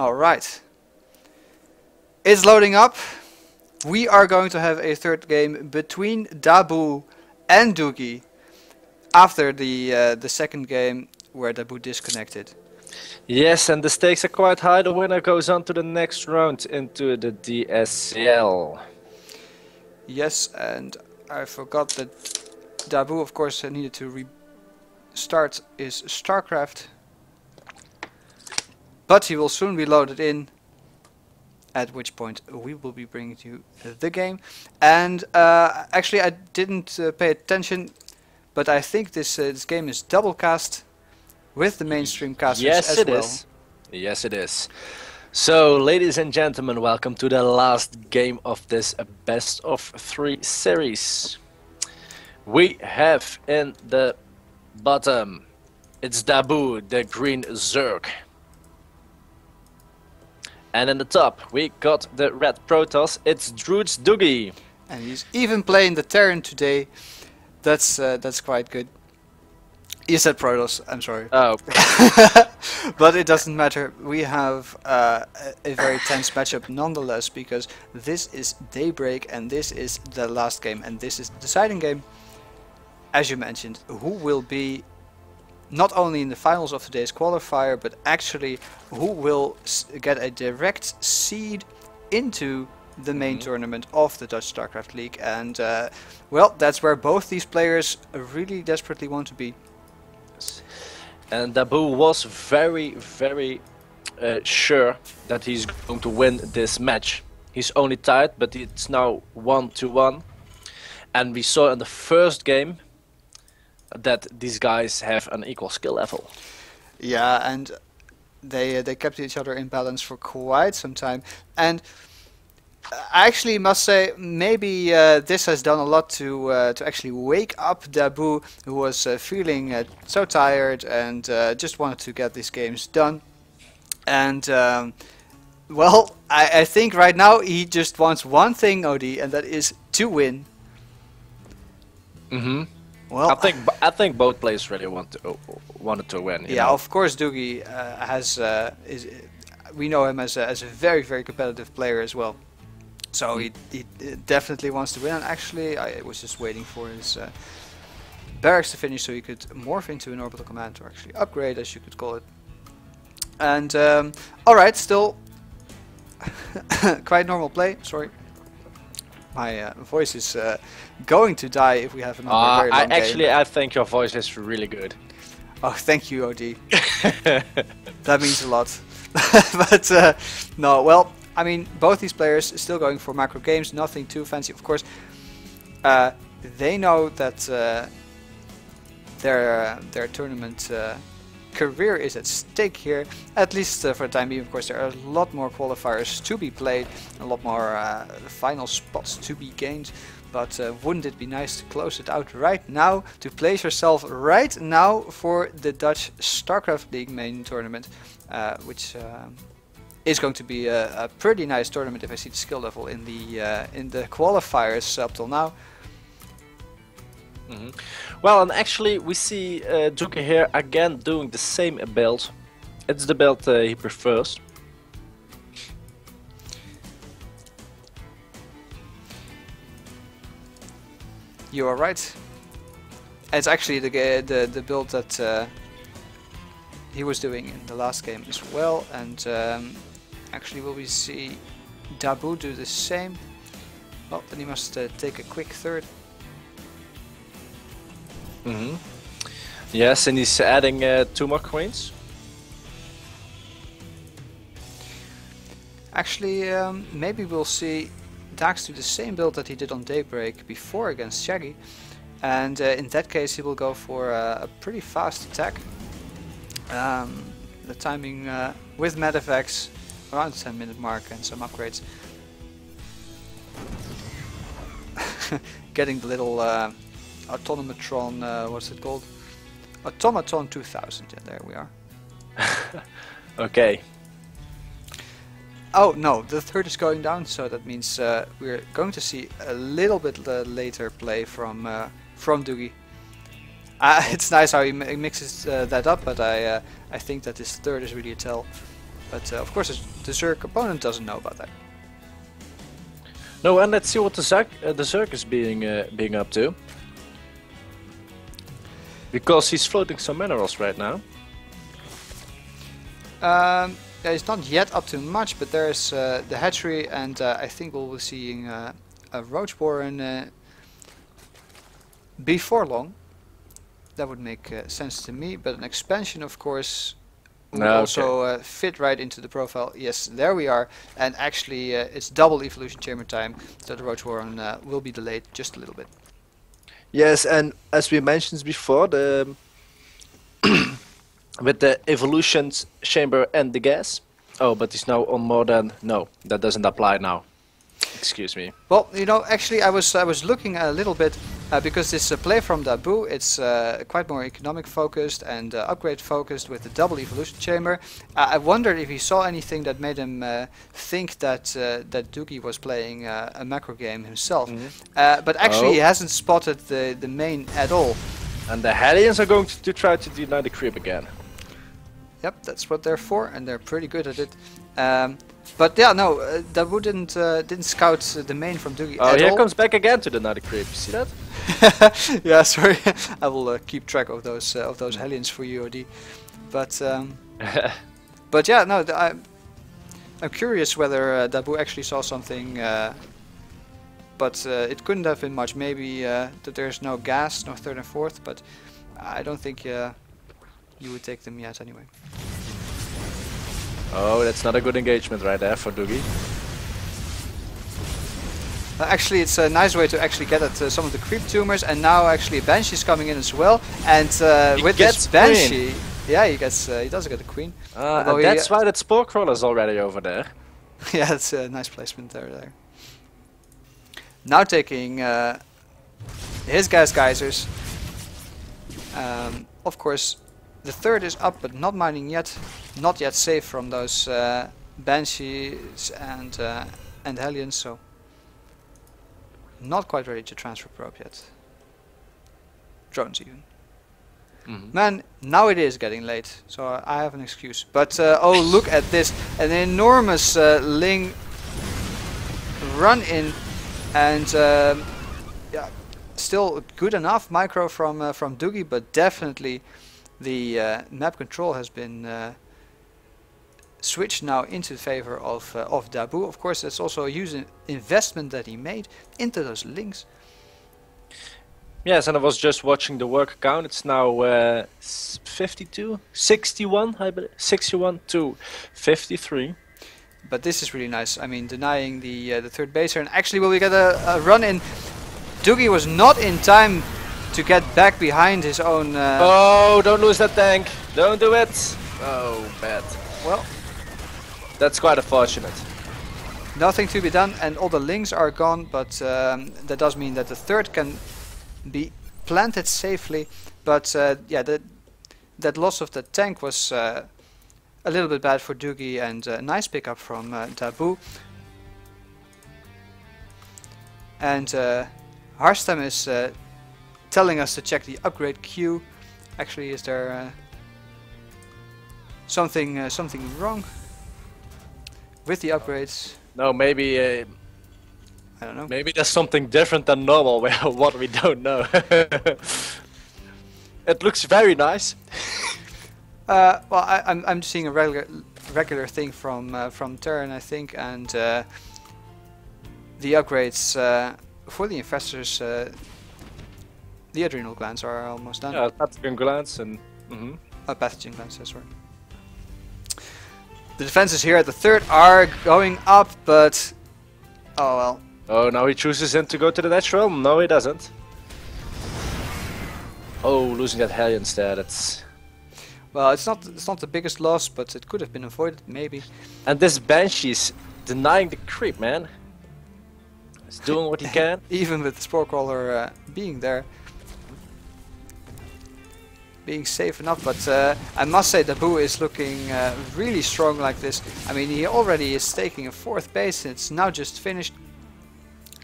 Alright. It's loading up. We are going to have a third game between DSCL and Duggi after the second game where DSCL disconnected. Yes, and the stakes are quite high. The winner goes on to the next round into the DSCL. Yes, and I forgot that DSCL, of course, needed to restart his StarCraft. But he will soon be loaded in, at which point we will be bringing you the game. And actually I didn't pay attention, but I think this game is double cast with the mainstream casters as well. Yes, it is. So, ladies and gentlemen, welcome to the last game of this best of 3 series. We have in the bottom, it's DSCL, the green Zerg. And in the top, we got the red Protoss, it's Duggi. And he's even playing the Terran today. That's quite good. You said Protoss, I'm sorry. Oh. But it doesn't matter. We have a very tense matchup nonetheless, because this is Daybreak and this is the last game. And this is the deciding game, as you mentioned, who will be not only in the finals of today's qualifier, but actually who will get a direct seed into the main tournament of the Dutch StarCraft League. And well, that's where both these players really desperately want to be. And DSCL was very sure that he's going to win this match. He's only tied, but it's now 1-1. And we saw in the first game that these guys have an equal skill level. Yeah, and they kept each other in balance for quite some time. And I actually must say, maybe this has done a lot to actually wake up DSCL, who was feeling so tired and just wanted to get these games done. And well, I think right now he just wants one thing, OD, and that is to win. Well, I think both players really wanted to win. Yeah, of course, Duggi we know him as a very competitive player as well. So he definitely wants to win. And actually, I was just waiting for his barracks to finish so he could morph into an orbital command, or actually upgrade, as you could call it. And alright, still quite normal play. Sorry, my voice is going to die if we have another very long game. I think your voice is really good. Oh, thank you, OD. That means a lot. But no, well, I mean, both these players still going for macro games, nothing too fancy. Of course, they know that their tournament career is at stake here, at least for the time being. Of course, there are a lot more qualifiers to be played, a lot more final spots to be gained. But wouldn't it be nice to close it out right now, to place yourself right now for the Dutch StarCraft League main tournament, which is going to be a pretty nice tournament if I see the skill level in the qualifiers up till now. Well, and actually we see Duggi here again doing the same build. It's the build he prefers. You are right. It's actually the build that he was doing in the last game as well. And actually, will we see DSCL do the same? Well, then he must take a quick third. Yes, and he's adding 2 more queens. Actually, maybe we'll see Dax do the same build that he did on Daybreak before against Shaggy, and in that case he will go for a pretty fast attack. The timing with Medifex around the 10-minute mark and some upgrades. Getting the little automatron, what's it called? Automaton 2000, yeah, there we are. Okay. Oh no, the third is going down, so that means we're going to see a little bit later play from Duggi. It's nice how he mixes that up, but I think that this third is really a tell. But of course the Zerg opponent doesn't know about that. No, and let's see what the Zerg is being up to. Because he's floating some minerals right now. Yeah, he's not yet up to much, but there's the hatchery, and I think we'll be seeing a Roach Warren before long. That would make sense to me, but an expansion, of course, would also fit right into the profile. Yes, there we are, and actually it's double evolution chamber time, so the Roach Warren will be delayed just a little bit. Yes, and as we mentioned before, the with the evolution chamber and the gas. Oh, but he's now on more than... No, that doesn't apply now. Excuse me. Well, you know, actually I was looking a little bit because this play from DaBoO, it's quite more economic focused and upgrade focused with the double evolution chamber. I wondered if he saw anything that made him think that that Duggi was playing a macro game himself. But actually he hasn't spotted the main at all. And the Hellions are going to try to deny the creep again. Yep, that's what they're for, and they're pretty good at it. But yeah, no, DaBoO didn't scout the main from Duggi at all. Oh, here comes back again to deny the creep. You see that? Yeah, sorry. I will keep track of those Hellions for you, OD. But but yeah, no, I'm curious whether DaBoO actually saw something. But it couldn't have been much. Maybe that there's no gas, no third and fourth. But I don't think you would take them yet anyway. Oh, that's not a good engagement right there for Duggi. Actually, it's a nice way to actually get at some of the creep tumors, and now actually Banshee's coming in as well. And with this Banshee, yeah, he does get a queen. And that's why that spore crawler's already over there. Yeah, that's a nice placement there. Now taking his gas geysers. Of course, the third is up, but not mining yet. Not yet safe from those Banshees and Hellions, so not quite ready to transfer probe yet. Drones even. Man, now it is getting late, so I have an excuse. But oh, look at this! An enormous Ling run in, and yeah, still good enough micro from Duggi, but definitely the map control has been switched now into favor of DaBoO. Of course, that's also a huge investment that he made into those links. Yes, and I was just watching the work count. It's now 61, I believe, 61 to 53. But this is really nice. I mean, denying the third baser, and actually, will we get a run in? Duggi was not in time to get back behind his own. Oh, don't lose that tank! Don't do it! Oh, bad. Well, that's quite unfortunate. Nothing to be done, and all the links are gone. But that does mean that the third can be planted safely. But yeah, that loss of the tank was a little bit bad for Duggi, and a nice pickup from DaBoO. And Harstam is telling us to check the upgrade queue. Actually, is there something wrong with the upgrades? No, maybe I don't know. Maybe there's something different than normal, what we don't know. It looks very nice. Well, I'm seeing a regular thing from Terran, I think, and the upgrades for the investors. The adrenal glands are almost done. Yeah, pathogen glands and pathogen glands, that's right. The defenses here at the third are going up, but oh well. Oh, now he chooses him to go to the natural? No, he doesn't. Oh, losing that Hellions there, that's... Well, it's not the biggest loss, but it could have been avoided, maybe. And this Banshee's denying the creep, man. He's doing what he can. Even with the Spore Crawler being there. Being safe enough, but I must say DaBoO is looking really strong like this. I mean, he already is taking a fourth base, and it's now just finished.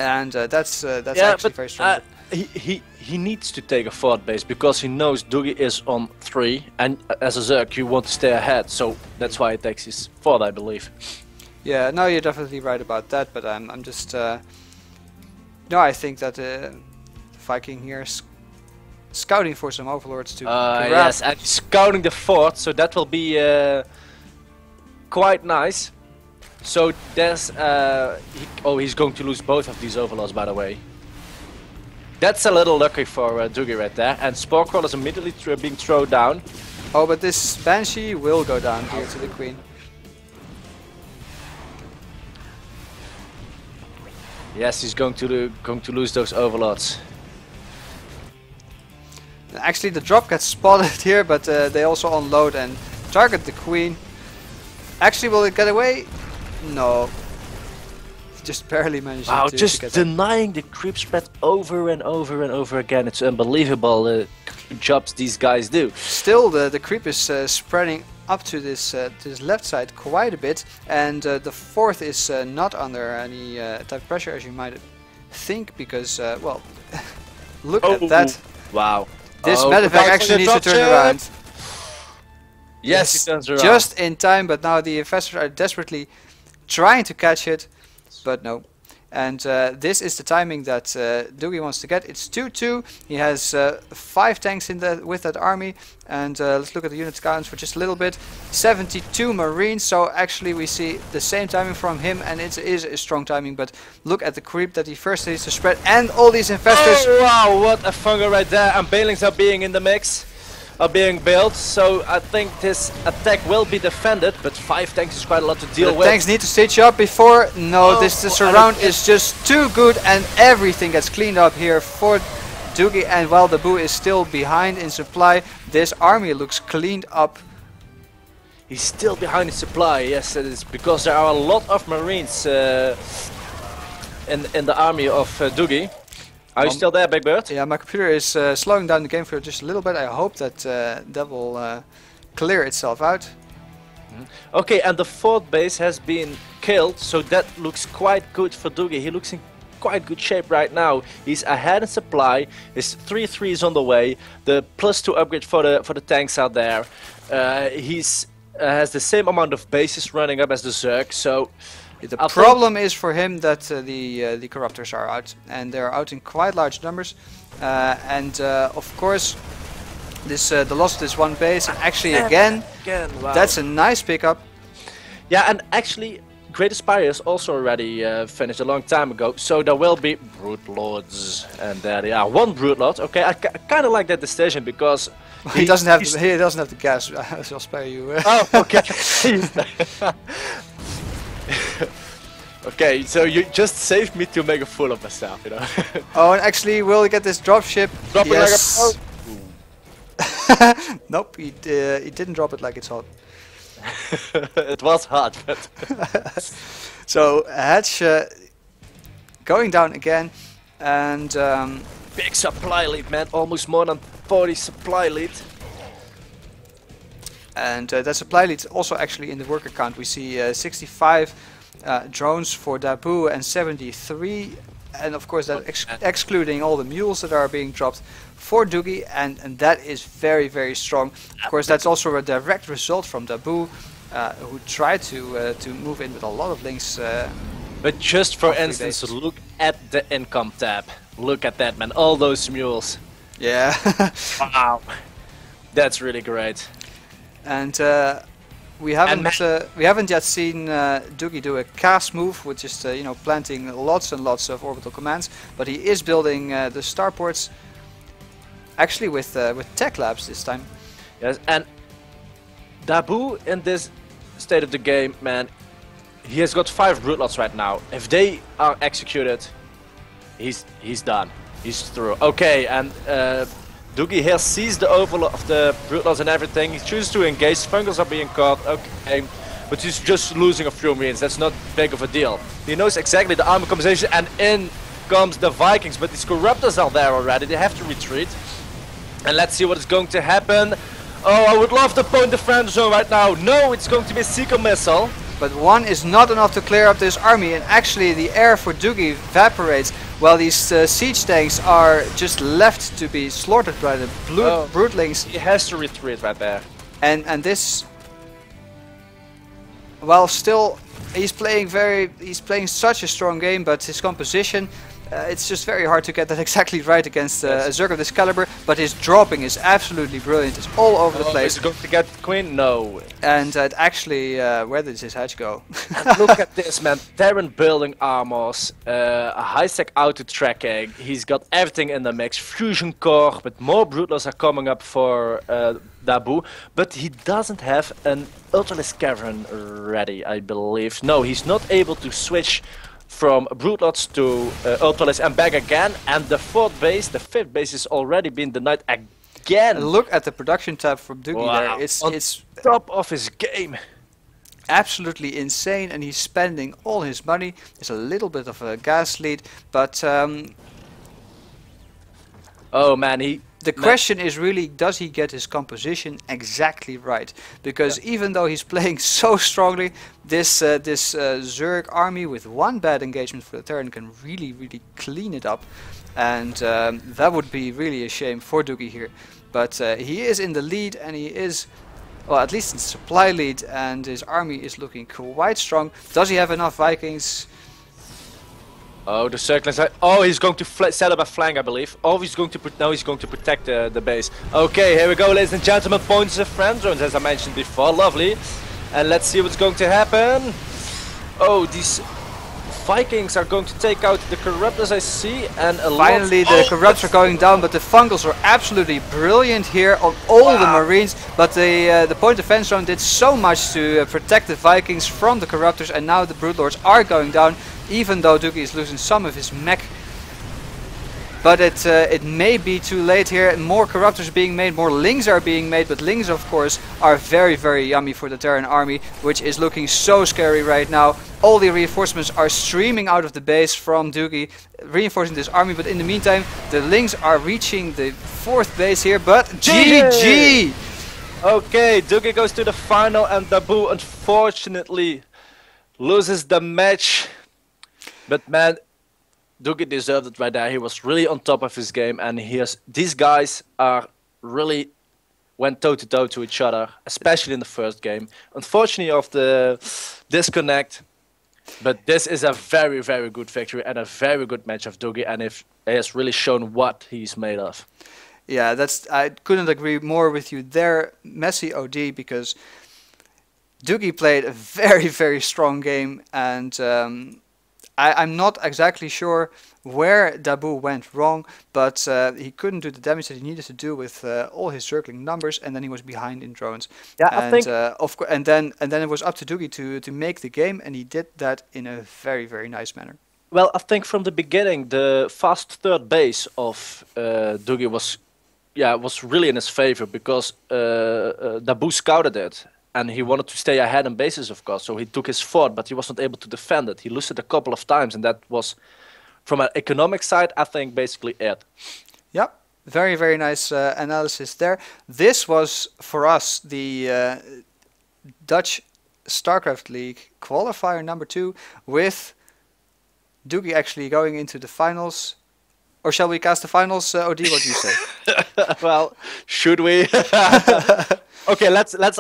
And that's actually very strong. he needs to take a forward base because he knows Duggi is on 3, and as a Zerg you want to stay ahead, so that's why he takes his forward, I believe. Yeah, no, you're definitely right about that, but I'm just no, I think that Viking here is scouting for some overlords to grab. Yes, and scouting the fort, so that will be quite nice. So there's he's going to lose both of these overlords, by the way. That's a little lucky for Duggi right there, and Sporecrawl is immediately being thrown down. Oh, but this Banshee will go down here to the Queen. Yes, he's going to lose those overlords. Actually, the drop gets spotted here, but they also unload and target the Queen. Actually, will it get away? No. Just barely managed wow, to just get denying the creep spread over and over and over again. It's unbelievable the jobs these guys do. Still, the creep is spreading up to this left side quite a bit, and the fourth is not under any type of pressure, as you might think, because, well, look at that. Wow. This medevac actually needs to turn around. Yes, he turns around. Just in time, but now the investors are desperately trying to catch it, but no. And this is the timing that Duggi wants to get. It's 2-2. He has 5 tanks in with that army. And let's look at the unit counts for just a little bit. 72 Marines. So actually we see the same timing from him, and it is a strong timing. But look at the creep that he first needs to spread, and all these investors. Oh, wow, what a fungal right there. And Balings are being in the mix. Are being built, so I think this attack will be defended, but 5 tanks is quite a lot to deal with. Tanks need to stitch up before. No, the surround is just too good, and everything gets cleaned up here for Duggi. And while DaBoO is still behind in supply, this army looks cleaned up. He's still behind in supply, yes, it is because there are a lot of Marines in the army of Duggi. Are you still there, Big Bird? Yeah, my computer is slowing down the game for just a little bit. I hope that that will clear itself out. Okay, and the fourth base has been killed, so that looks quite good for Duggi. He looks in quite good shape right now. He's ahead in supply. His 3-3 is on the way. The +2 upgrade for the tanks are there. He's has the same amount of bases running up as the Zerg, so. The problem is for him that the corruptors are out, and they're out in quite large numbers, and of course this the loss of this one base, and actually again wow. That's a nice pickup. Yeah, and actually Great Aspires also already finished a long time ago, so there will be Brood Lords, and there they are. 1 Brood Lord. Okay, I kind of like that decision because he doesn't have the gas. I'll spare you. Oh, okay. Okay, so you just saved me to make a fool of myself, you know. Oh, and actually, will he get this dropship? Drop yes. It like a Nope, he didn't drop it like it's hot. It was hot, but so Hatch going down again, and big supply lead, man, almost more than 40 supply lead. And that supply lead also actually in the worker count. We see 65 drones for DaBoO and 73, and of course that excluding all the mules that are being dropped for Duggi, and that is very, very strong. Of course, that's also a direct result from DaBoO, who tried to move in with a lot of links. But just for instance, look at the income tab. Look at that, man, all those mules. Yeah. Wow, that's really great. And we haven't yet seen Duggi do a cast move, which is you know, planting lots and lots of orbital commands. But he is building the starports, actually with tech labs this time. Yes, and DaBoO in this state of the game, man, he has got 5 Broodlords right now. If they are executed, he's done. He's through. Okay, and Duggi here sees the overload of the Broodlords and everything. He chooses to engage. Fungals are being caught. Okay, but he's just losing a few Marines. That's not big of a deal. He knows exactly the armor composition, and in comes the Vikings. But these Corruptors are there already. They have to retreat. And let's see what is going to happen. Oh, I would love to point the friend zone right now. No, it's going to be a Seeker missile. but 1 is not enough to clear up this army, and actually the air for Duggi evaporates while these siege tanks are just left to be slaughtered by the broodlings. He has to retreat right there. And this, while still he's playing such a strong game, but his composition, it's just very hard to get that exactly right against a Zerg of this caliber, but his dropping is absolutely brilliant. It's all over the place. Is he going to get the queen? No. And actually, where did his hedge go? And look at this, man. Terran building armors, a high-sec auto tracking. He's got everything in the mix. Fusion core, but more broodlords are coming up for DaBoO, but he doesn't have an Ultralisk Cavern ready, I believe. No, he's not able to switch from Broodlords to Ultralisk and back again, and the fifth base is already been denied again. Look at the production tab from Duggi there. It's top of his game. Absolutely insane, and he's spending all his money. There's a little bit of a gas lead, but oh man, the question is really, does he get his composition exactly right? Because even though he's playing so strongly, this Zerg army with 1 bad engagement for the Terran can really clean it up, and that would be really a shame for Duggi here. But he is in the lead, and he is, well, at least in supply lead, and his army is looking quite strong. Does he have enough Vikings? Oh, the circling side. Oh, he's going to set up a flank, I believe. Oh, he's going to now he's going to protect the base. Okay, here we go, ladies and gentlemen. Points of friend zones, as I mentioned before. Lovely. And let's see what's going to happen. Oh, these Vikings are going to take out the Corruptors, I see, and finally the Corrupts are going down, but the Fungals are absolutely brilliant here on all the Marines. But the point of fence zone did so much to protect the Vikings from the Corruptors, and now the Broodlords are going down, even though Duggi is losing some of his mech. But it may be too late here. More Corruptors being made, more Lings are being made, but Lings of course are very yummy for the Terran army, which is looking so scary right now. All the reinforcements are streaming out of the base from Duggi, reinforcing this army, but in the meantime the Lings are reaching the 4th base here, but GG! Okay, Duggi goes to the final, and DaBoO unfortunately loses the match. But man, Duggi deserved it right there. He was really on top of his game, and these guys are really went toe-to-toe to each other, especially in the first game. Unfortunately of the disconnect, but this is a very good victory and a very good match of Duggi, and he has really shown what he's made of. Yeah, I couldn't agree more with you there, Messi OD, because Duggi played a very strong game, and I'm not exactly sure where DaBoO went wrong, but he couldn't do the damage that he needed to do with all his circling numbers, and then he was behind in drones. Yeah, and, I think. and then it was up to Duggi to make the game, and he did that in a very nice manner. Well, I think from the beginning the fast 3rd base of Duggi was really in his favor, because DaBoO scouted it. And he wanted to stay ahead in bases, of course, so he took his fort, but he wasn't able to defend it. He lost it a couple of times, and that was, from an economic side, I think, basically it. Yep, very nice analysis there. This was, for us, the Dutch StarCraft League qualifier number 2, with Duggi actually going into the finals. Or shall we cast the finals, OD? What do you say? Well, should we? Okay, let's ask